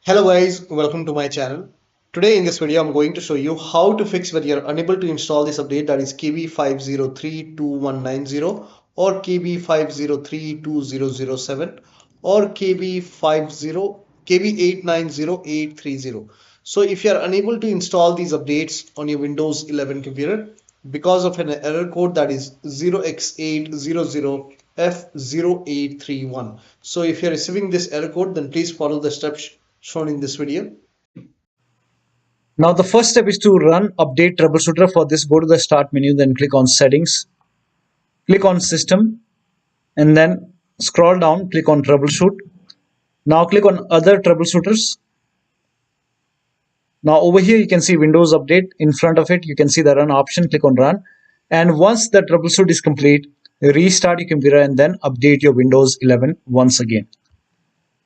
Hello guys, welcome to my channel. Today in this video I'm going to show you how to fix when you're unable to install this update, that is KB5032190 or KB5032007 or KB890830. So if you are unable to install these updates on your Windows 11 computer because of an error code, that is 0x800f0831. So if you're receiving this error code, then please follow the steps shown in this video. Now the first step is to run update troubleshooter. For this, go to the start menu, then click on settings, click on system, and then scroll down, click on troubleshoot. Now click on other troubleshooters. Now over here you can see Windows update. In front of it you can see the run option, click on run. And once the troubleshoot is complete, restart your computer and then update your Windows 11 once again.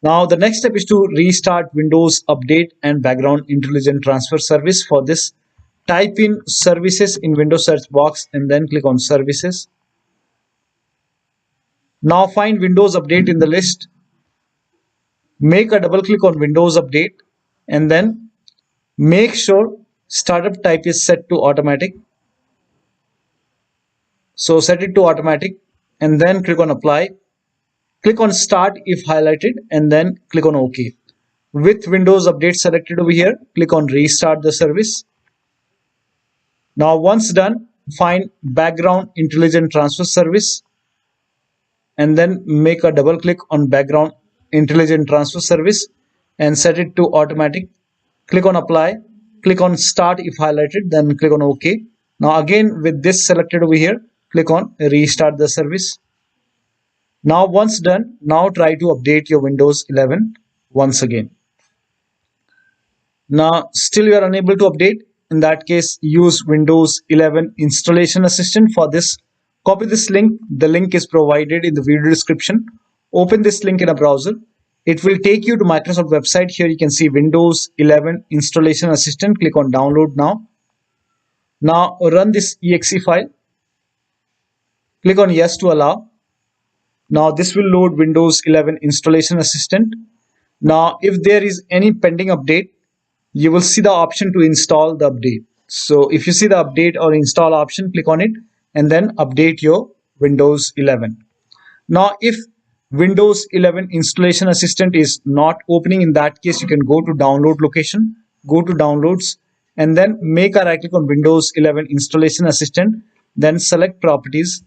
Now the next step is to restart Windows Update and Background Intelligent Transfer Service. For this, type in services in Windows search box and then click on services. Now find Windows Update in the list. Make a double click on Windows Update and then make sure startup type is set to automatic. So set it to automatic and then click on apply. Click on start if highlighted and then click on OK. With Windows Update selected over here, click on restart the service. Now once done, find Background Intelligent Transfer Service and then make a double click on Background Intelligent Transfer Service and set it to automatic. Click on apply. Click on start if highlighted, then click on OK. Now again with this selected over here, click on restart the service. Now once done, now try to update your Windows 11 once again. Now still you are unable to update. In that case, use Windows 11 Installation Assistant. For this, copy this link. The link is provided in the video description. Open this link in a browser. It will take you to Microsoft website. Here you can see Windows 11 Installation Assistant. Click on download now. Now run this exe file. Click on yes to allow. Now this will load Windows 11 Installation Assistant. Now if there is any pending update, you will see the option to install the update. So if you see the update or install option, click on it and then update your Windows 11. Now if Windows 11 Installation Assistant is not opening, in that case you can go to download location, go to downloads and then make a right click on Windows 11 Installation Assistant, then select properties.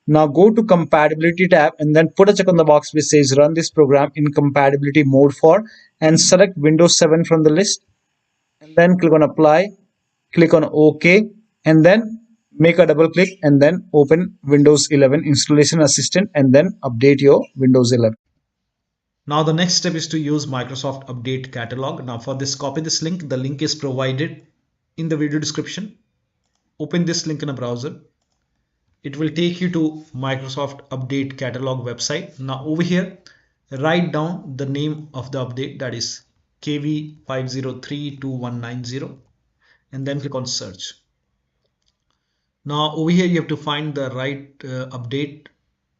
Now go to compatibility tab and then put a check on the box which says run this program in compatibility mode for, and select Windows 7 from the list and then click on apply, click on OK and then make a double click and then open Windows 11 Installation Assistant and then update your Windows 11. Now the next step is to use Microsoft Update Catalog. Now for this, copy this link. The link is provided in the video description. Open this link in a browser. It will take you to Microsoft Update Catalog website. Now over here, write down the name of the update, that is KB5032190, and then click on search. Now over here you have to find the right update.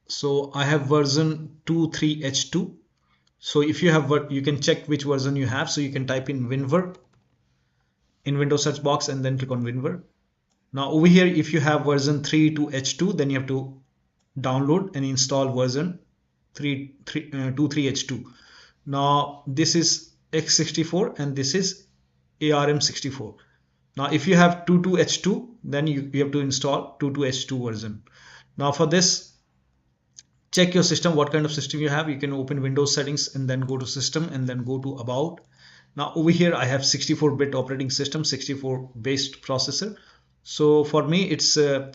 So I have version 23H2. So if you have, you can check which version you have. So you can type in WinVer in Windows search box and then click on WinVer. Now over here, if you have version 32H2, then you have to download and install version 23H2. Now this is x64 and this is ARM64. Now if you have 22H2, then you have to install 22H2 version. Now for this, check your system, what kind of system you have. You can open Windows settings and then go to system and then go to about. Now over here I have 64-bit operating system, 64 based processor. So for me it's I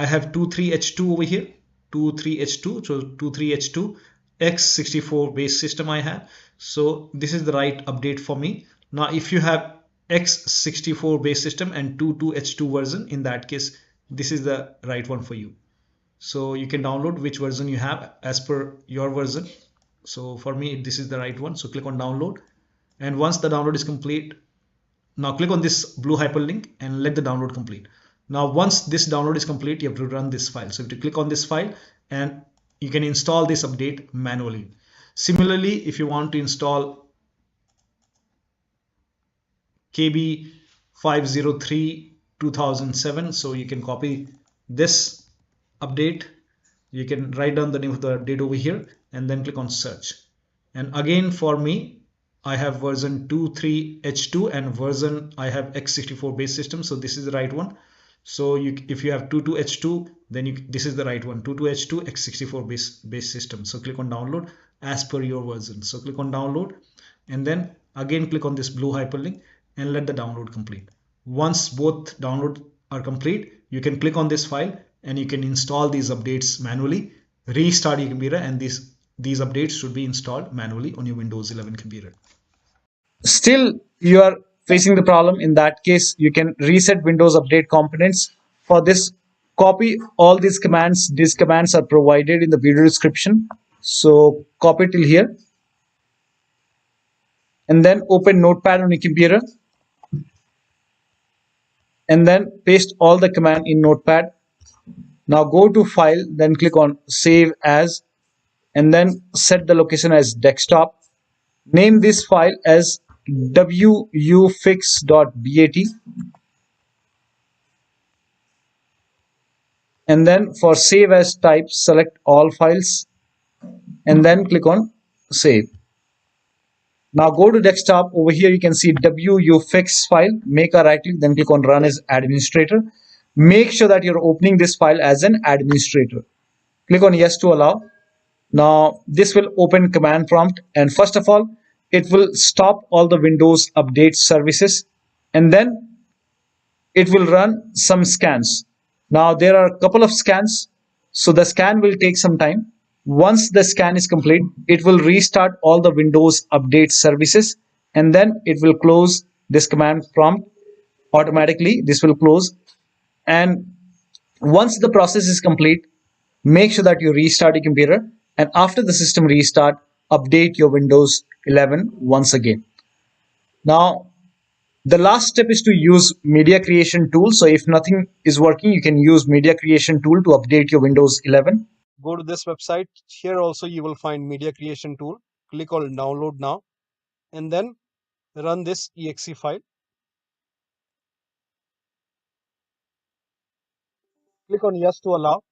have 23H2 over here, 23H2, so 23H2 x64 base system I have. So this is the right update for me. Now if you have x64 base system and 22H2 version, in that case this is the right one for you. So you can download which version you have as per your version. So for me this is the right one. So click on download, and once the download is complete, now click on this blue hyperlink and let the download complete. Now once this download is complete, you have to run this file. So you have to click on this file and you can install this update manually. Similarly, if you want to install KB5032007. So you can copy this update. You can write down the name of the update over here and then click on search. And again, for me, I have version 23H2 and version I have x64 base system. So this is the right one. So if you have 22H2, then this is the right one, 22H2 x64 base system. So click on download as per your version. So click on download and then again click on this blue hyperlink and let the download complete. Once both download are complete, you can click on this file and you can install these updates manually, restart your computer, and these updates should be installed manually on your Windows 11 computer. Still you are facing the problem. In that case, you can reset Windows Update components. For this, copy all these commands. These commands are provided in the video description. So copy till here and then open Notepad on your computer and then paste all the command in Notepad. Now go to file, then click on save as and then set the location as desktop. Name this file as wuauserv.bat and then for save as type, select all files and then click on save. Now go to desktop. Over here you can see wuauserv file. Make a right click, then click on run as administrator. Make sure that you're opening this file as an administrator. Click on yes to allow. Now this will open command prompt, and first of all it will stop all the Windows update services and then it will run some scans. Now there are a couple of scans, so the scan will take some time. Once the scan is complete, it will restart all the Windows update services and then it will close this command prompt automatically. This will close, and once the process is complete, make sure that you restart your computer, and after the system restart, update your Windows 11 once again. Now the last step is to use media creation tool. So if nothing is working, you can use media creation tool to update your Windows 11. Go to this website. Here also you will find media creation tool. Click on download now and then run this exe file. Click on yes to allow.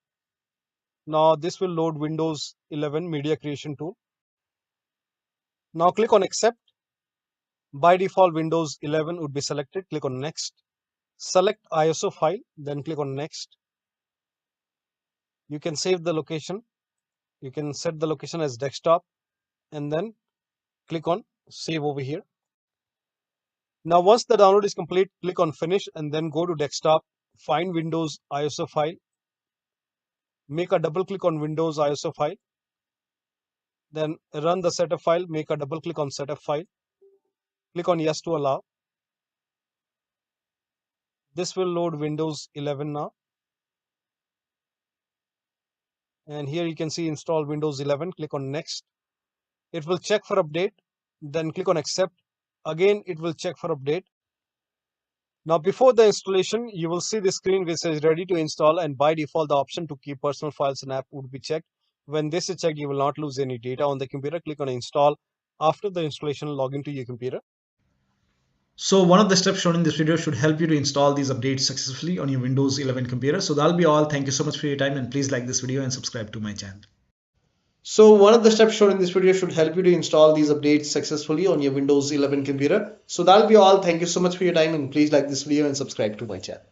Now this will load Windows 11 media creation tool. Now click on accept. By default Windows 11 would be selected. Click on next. Select ISO file, then click on next. You can save the location. You can set the location as desktop and then click on save over here. Now once the download is complete, click on finish and then go to desktop, find Windows ISO file, make a double click on Windows ISO file, then run the setup file, make a double click on setup file, click on yes to allow. This will load Windows 11 now. And here you can see install Windows 11, click on next. It will check for update, then click on accept. Again, it will check for update. Now before the installation, you will see the screen which says ready to install, and by default the option to keep personal files and app would be checked. When this is checked, you will not lose any data on the computer. Click on install. After the installation, log into your computer. So one of the steps shown in this video should help you to install these updates successfully on your Windows 11 computer. So that'll be all. Thank you so much for your time, and please like this video and subscribe to my channel. So one of the steps shown in this video should help you to install these updates successfully on your Windows 11 computer. So that'll be all. Thank you so much for your time, and please like this video and subscribe to my channel.